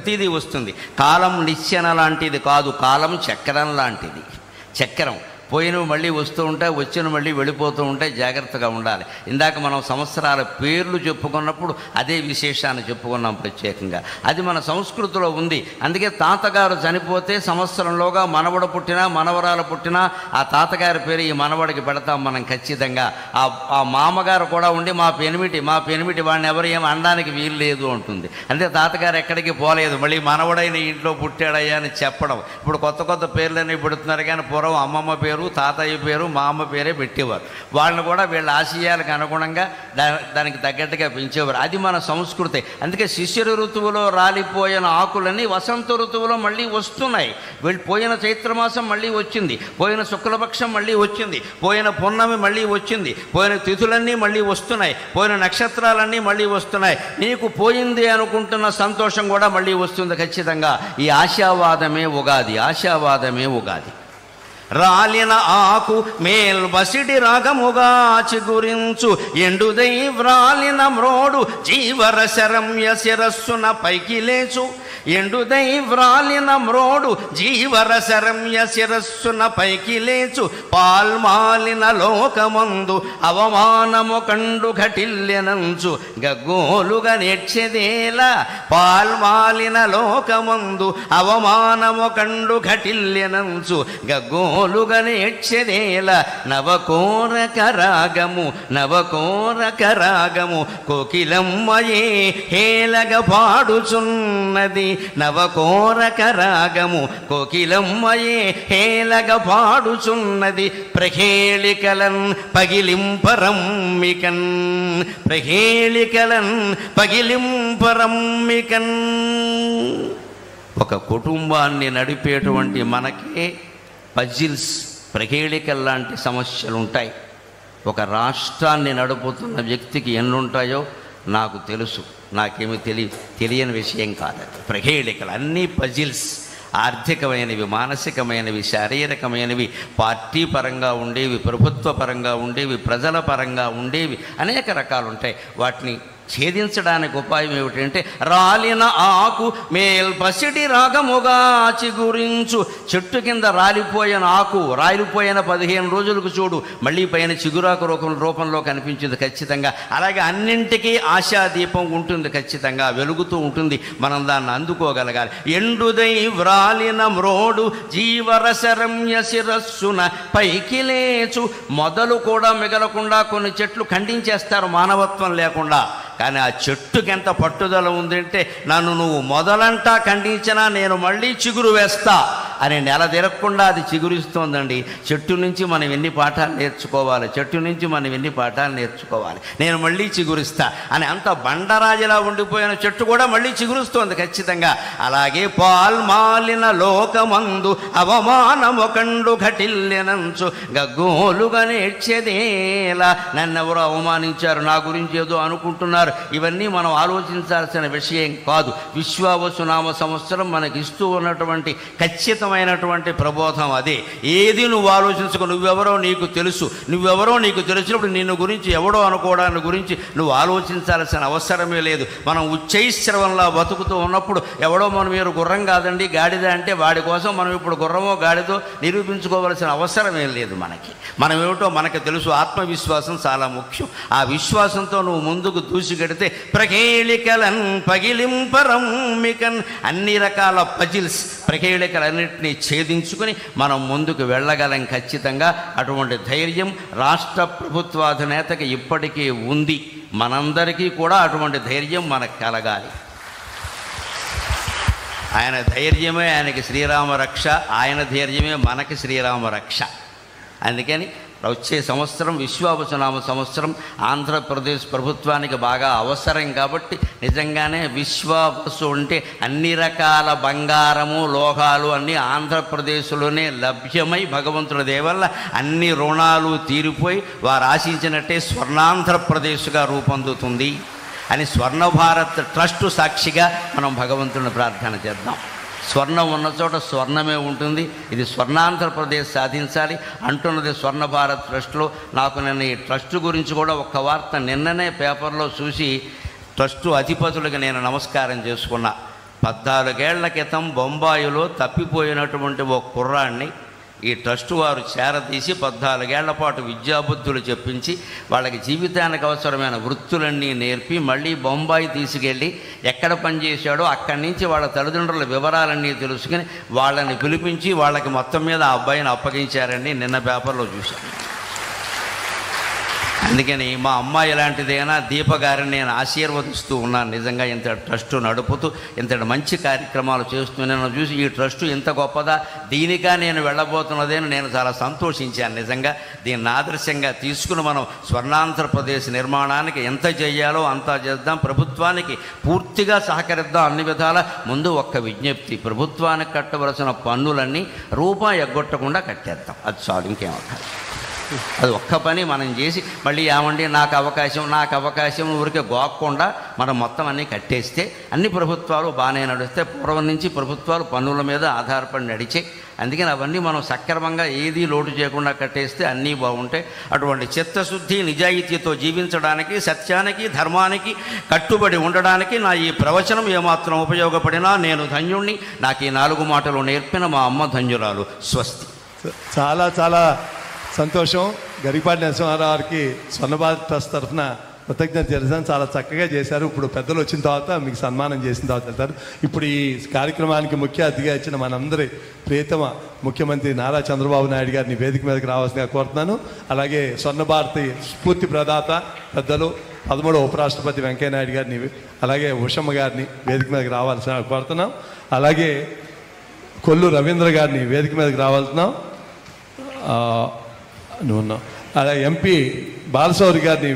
ప్రతిదీ వస్తుంది. కాలం నిచ్చెన లాంటిది కాదు, కాలం చక్రం లాంటిది. చక్రం పోయినవి మళ్ళీ వస్తూ ఉంటాయి, వచ్చినవి మళ్ళీ వెళ్ళిపోతూ ఉంటాయి. జాగ్రత్తగా ఉండాలి. ఇందాక మనం సంవత్సరాల పేర్లు చెప్పుకున్నప్పుడు అదే విశేషాన్ని చెప్పుకున్నాం ప్రత్యేకంగా. అది మన సంస్కృతిలో ఉంది. అందుకే తాతగారు చనిపోతే సంవత్సరంలోగా మనవడు పుట్టినా మనవరాలు పుట్టినా ఆ తాతగారి పేరు ఈ మనవడికి పెడతాం మనం ఖచ్చితంగా. ఆ మామగారు కూడా ఉండి మా పెనిమిటి వాడిని ఎవరు ఏమి అనడానికి వీలు లేదు అంటుంది. అంటే తాతగారు ఎక్కడికి పోలేదు, మళ్ళీ మనవడైన ఇంట్లో పుట్టాడయ్యా అని చెప్పడం. ఇప్పుడు కొత్త కొత్త పేర్లన్నీ పెడుతున్నారు, కానీ పూర్వం అమ్మమ్మ పేరు, తాతయ్య పేరు, మా అమ్మ పేరే పెట్టేవారు. వాళ్ళని కూడా వీళ్ళ ఆశయాలకు అనుగుణంగా దానికి తగ్గట్టుగా పెంచేవారు. అది మన సంస్కృతి. అందుకే శిశిర ఋతువులో రాలిపోయిన ఆకులన్నీ వసంత ఋతువులో మళ్ళీ వస్తున్నాయి. పోయిన చైత్రమాసం మళ్ళీ వచ్చింది, పోయిన శుక్లపక్షం మళ్ళీ వచ్చింది, పోయిన పున్నమి మళ్ళీ వచ్చింది, పోయిన తిథులన్నీ మళ్ళీ వస్తున్నాయి, పోయిన నక్షత్రాలన్నీ మళ్ళీ వస్తున్నాయి. నీకు పోయింది అనుకుంటున్న సంతోషం కూడా మళ్ళీ వస్తుంది ఖచ్చితంగా. ఈ ఆశావాదమే ఉగాది. ఆశావాదమే ఉగాది. రాలిన ఆకు మేల్బసిడి రాగముగా చిగురించు ఎండుదై వ్రాలిన మ్రోడు జీవరశరమ్య శిరస్సున పైకి లేచు. ఎండుదై వ్రాలిన మ్రోడు జీవరశరమ్య శిరస్సున పైకి లేచు. పాల్మాలిన లోకమందు అవమానము కండు ఘటిల్లెనంచు గగ్గోలుగా నేర్చెదేలా. పాల్మాలిన లోకమందు అవమానము కండు ఘటిల్లెనంచు గగ్గోలుగా నేర్చెదేలా. నవకోరక రాగము కోకిలమ్మయే హేళగ పాడుచున్నది. నవకోరక రాగము కోకిలమ్మయే హేళగ పాడుచున్నది. ప్రహేళికలన్ పగిలింపరమ్మికన్. ప్రహేళికలన్ పగిలింపరమ్మికన్. ఒక కుటుంబాన్ని నడిపేటువంటి మనకే పజిల్స్, ప్రహేళికల్ లాంటి సమస్యలు ఉంటాయి. ఒక రాష్ట్రాన్ని నడుపుతున్న వ్యక్తికి ఎన్నుంటాయో నాకు తెలుసు. నాకేమీ తెలియని విషయం కాదు. ప్రహేళికలు అన్నీ పజిల్స్. ఆర్థికమైనవి, మానసికమైనవి, శారీరకమైనవి, పార్టీ పరంగా ఉండేవి, ప్రభుత్వ పరంగా ఉండేవి, ప్రజల పరంగా ఉండేవి, అనేక రకాలు ఉంటాయి. వాటిని ఛేదించడానికి ఉపాయం ఏమిటంటే రాలిన ఆకు మేల్పసిడి రాగముగా చిగురించు. చెట్టు కింద రాలిపోయిన ఆకు రాలిపోయిన 15 రోజులకు చూడు మళ్ళీ పైన చిగురాకు రూపంలో కనిపించింది ఖచ్చితంగా. అలాగే అన్నింటికీ ఆశాదీపం ఉంటుంది ఖచ్చితంగా, వెలుగుతూ ఉంటుంది. మనం దాన్ని అందుకోగలగాలి. ఎండుదై వ్రాలిన మ్రోడు జీవరశరమ్య శిరస్సున పైకి లేచు. మొదలు కూడా మిగలకుండా కొన్ని చెట్లు ఖండించేస్తారు మానవత్వం లేకుండా. కానీ ఆ చెట్టుకి ఎంత పట్టుదల ఉందంటే నన్ను నువ్వు మొదలంటా ఖండించినా నేను మళ్ళీ చిగురు వేస్తా అని నెల తిరగకుండా అది చిగురిస్తోందండి. చెట్టు నుంచి మనం ఎన్ని పాఠాలు నేర్చుకోవాలి, చెట్టు నుంచి మనం ఎన్ని పాఠాలు నేర్చుకోవాలి. నేను మళ్ళీ చిగురిస్తా అని అంత బండరాజులా ఉండిపోయిన చెట్టు కూడా మళ్ళీ చిగురుస్తోంది ఖచ్చితంగా. అలాగే పాల్మాలిన లోకమందు అవమానము కండు ఘటిల్లెనంచు గగ్గోలుగా నేర్చెదేలా. నన్నెవరో అవమానించారు, నా గురించి ఏదో అనుకుంటున్నారు, ఇవన్నీ మనం ఆలోచించాల్సిన విషయం కాదు. విశ్వావసునామ సంవత్సరం మనకి ఇస్తూ ఉన్నటువంటి ఖచ్చితమైనటువంటి ప్రబోధం అదే. ఏది నువ్వు ఆలోచించుకో, నువ్వెవరో నీకు తెలుసు. నువ్వెవరో నీకు తెలిసినప్పుడు నిన్ను గురించి ఎవడో అనుకోవడాన్ని గురించి నువ్వు ఆలోచించాల్సిన అవసరమే లేదు. మనం ఉచ్చైశ్రవంలా బతుకుతూ ఉన్నప్పుడు ఎవడో మనం మీరు గుర్రం కాదండి గాడిద అంటే వాడి కోసం మనం ఇప్పుడు గుర్రమో గాడిదో నిరూపించుకోవాల్సిన అవసరమే లేదు. మనం ఏమిటో మనకు తెలుసు. ఆత్మవిశ్వాసం చాలా ముఖ్యం. ఆ విశ్వాసంతో నువ్వు ముందుకు దూసిగడితే ప్రహేళికలన్ పగిలింపరమ్మికన్. అన్ని రకాల పజిల్స్, ప్రహేళికలన్నింటినీ ఛేదించుకుని మనం ముందుకు వెళ్ళగలం ఖచ్చితంగా. అటువంటి ధైర్యం రాష్ట్ర ప్రభుత్వాధినేతకి ఇప్పటికీ ఉంది. మనందరికీ కూడా అటువంటి ధైర్యం మనకు కలగాలి. ఆయన ధైర్యమే ఆయనకి శ్రీరామ రక్ష, ఆయన ధైర్యమే మనకి శ్రీరామ రక్ష. అందుకని వచ్చే సంవత్సరం విశ్వావసునామ సంవత్సరం ఆంధ్రప్రదేశ్ ప్రభుత్వానికి బాగా అవసరం కాబట్టి నిజంగానే విశ్వావసు అంటే అన్ని రకాల బంగారము లోహాలు అన్నీ ఆంధ్రప్రదేశ్లోనే లభ్యమై భగవంతుడి దయ వల్ల అన్ని రుణాలు తీరిపోయి వారు ఆశించినట్టే స్వర్ణాంధ్రప్రదేశ్గా రూపొందుతుంది అని స్వర్ణ భారత్ ట్రస్ట్ సాక్షిగా మనం భగవంతుని ప్రార్థన చేద్దాం. స్వర్ణం ఉన్న చోట స్వర్ణమే ఉంటుంది. ఇది స్వర్ణాంధ్రప్రదేశ్ సాధించాలి అంటున్నది స్వర్ణ భారత్ ట్రస్ట్లో. నాకు నిన్న ఈ ట్రస్ట్ గురించి కూడా ఒక్క వార్త నిన్ననే పేపర్లో చూసి ట్రస్టు అధిపతులకు నేను నమస్కారం చేసుకున్నా. 14 ఏళ్ల క్రితం బొంబాయిలో తప్పిపోయినటువంటి ఒక కుర్రాన్ని ఈ ట్రస్ట్ వారు చేరతీసి 14 ఏళ్ల పాటు విద్యాబుద్ధులు చెప్పించి వాళ్ళకి జీవితానికి అవసరమైన వృత్తులన్నీ నేర్పి మళ్ళీ బొంబాయి తీసుకెళ్ళి ఎక్కడ పనిచేశాడో అక్కడి నుంచి వాళ్ళ తల్లిదండ్రుల వివరాలన్నీ తెలుసుకుని వాళ్ళని పిలిపించి వాళ్ళకి మొత్తం మీద ఆ అబ్బాయిని అప్పగించారని నిన్న పేపర్లో చూశాను. అందుకని మా అమ్మాయి ఇలాంటిదైనా దీప గారిని నేను ఆశీర్వదిస్తూ ఉన్నాను. నిజంగా ఇంత ట్రస్ట్ నడుపుతూ ఇంతటి మంచి కార్యక్రమాలు చేస్తూ నేను చూసి ఈ ట్రస్ట్ ఇంత గొప్పదా, దీనిగా నేను వెళ్ళబోతున్నదని నేను చాలా సంతోషించాను. నిజంగా దీన్ని ఆదర్శంగా తీసుకుని మనం స్వర్ణాంధ్రప్రదేశ్ నిర్మాణానికి ఎంత చేయాలో అంతా చేద్దాం. ప్రభుత్వానికి పూర్తిగా సహకరిద్దాం అన్ని విధాల. ముందు ఒక్క విజ్ఞప్తి, ప్రభుత్వానికి కట్టవలసిన పన్నులన్నీ రూపాయి ఎగ్గొట్టకుండా కట్టేద్దాం. అది చాలు, ఇంకేమవుతాయి. అది ఒక్క పని మనం చేసి మళ్ళీ ఏమండి నాకు అవకాశం ఊరికే గోక్కుండా మనం మొత్తం అన్నీ కట్టేస్తే అన్ని ప్రభుత్వాలు బాగానే నడిస్తే. పూర్వం నుంచి ప్రభుత్వాలు పన్నుల మీద ఆధారపడి నడిచే. అందుకని అవన్నీ మనం సక్రమంగా ఏదీ లోటు చేయకుండా కట్టేస్తే అన్నీ బాగుంటాయి. అటువంటి చిత్తశుద్ధి నిజాయితీతో జీవించడానికి, సత్యానికి ధర్మానికి కట్టుబడి ఉండడానికి నా ఈ ప్రవచనం ఏమాత్రం ఉపయోగపడినా నేను ధన్యుణ్ణి. నాకు ఈ 4 మాటలు నేర్పిన మా అమ్మ ధన్యురాలు. స్వస్తి. చాలా చాలా సంతోషం. గరికపాటి నరసింహారావు గారికి స్వర్ణభారత్ ట్రస్ట్ తరఫున కృతజ్ఞత తెలుసాను. చాలా చక్కగా చేశారు. ఇప్పుడు పెద్దలు వచ్చిన తర్వాత మీకు సన్మానం చేసిన తర్వాత వెళ్తారు. ఇప్పుడు ఈ కార్యక్రమానికి ముఖ్య అతిథిగా ఇచ్చిన మనందరి ప్రియతమ ముఖ్యమంత్రి నారా చంద్రబాబు నాయుడు గారిని వేదిక మీదకి రావాల్సిందిగా కోరుతున్నాను. అలాగే స్వర్ణభారతి స్ఫూర్తి ప్రదాత పెద్దలు 13వ ఉపరాష్ట్రపతి వెంకయ్యనాయుడు గారిని, అలాగే ఉషమ్మ గారిని వేదిక మీదకి రావాల్సిన కోరుతున్నాం. అలాగే కొల్లు రవీంద్ర గారిని వేదిక మీదకి రావాల్సినాం. అలాగే ఎంపీ బాలశౌరి గారిని